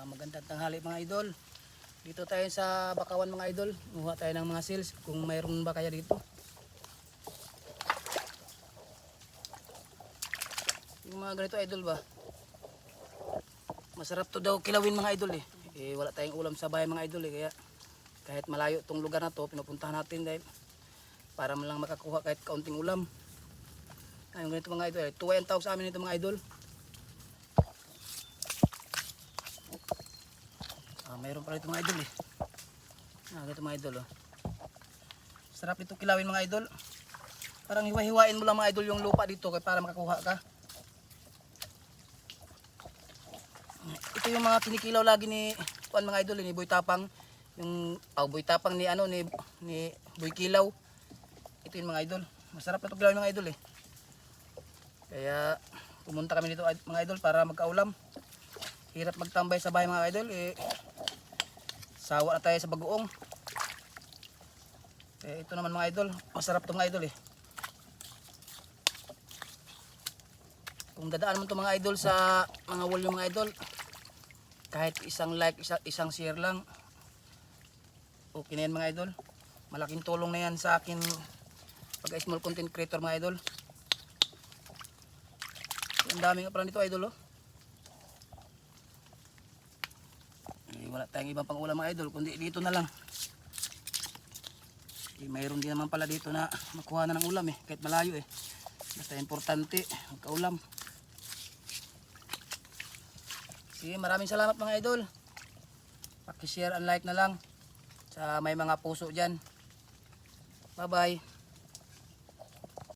Magandang tanghali mga idol. Dito tayo sa Bakawan mga idol. Kuha tayo ng mga seals kung mayroon ba kaya dito. Yung mga ganito idol ba? Masarap to daw kilawin mga idol eh. Wala tayong ulam sa bahay mga idol eh. Kaya kahit malayo tong lugar na to, pinupuntahan natin dahil para man lang makakuha kahit kaunting ulam. Ayun ganito mga idol. Tuwa ang tawag sa amin nito mga idol. Mayroon pala ito mga idol eh. Ganito mga idol oh. Sarap nito kilawin mga idol. Parang hiwa-hiwain mo lang mga idol yung lupa dito para makakuha ka. Ito yung mga kinikilaw lagi ni kuan mga idol ni Boy Tapang. Yung Boy Tapang ni ni Boy Kilaw. Ito yung mga idol. Masarap na ito kilawin mga idol eh. Kaya pumunta kami dito mga idol para magkaulam. Hirap magtambay sa bahay mga idol eh. Sawa na tayo sa bagoong. Ito naman mga idol, masarap itong mga idol eh. Kung dadaan mo itong mga idol sa mga wall yung mga idol, kahit isang like, isang share lang, okay na yan mga idol. Malaking tulong na yan sa akin pag small content creator mga idol. Ang dami nga pala nito idol oh. Wala tayong ibang pang ulam mga idol kundi dito na lang. Mayroon din naman pala dito na makuha na ng ulam eh kahit malayo eh. Basta importante magkaulam. Sige, maraming salamat mga idol. Paki-share and like na lang sa may mga puso dyan. Bye bye.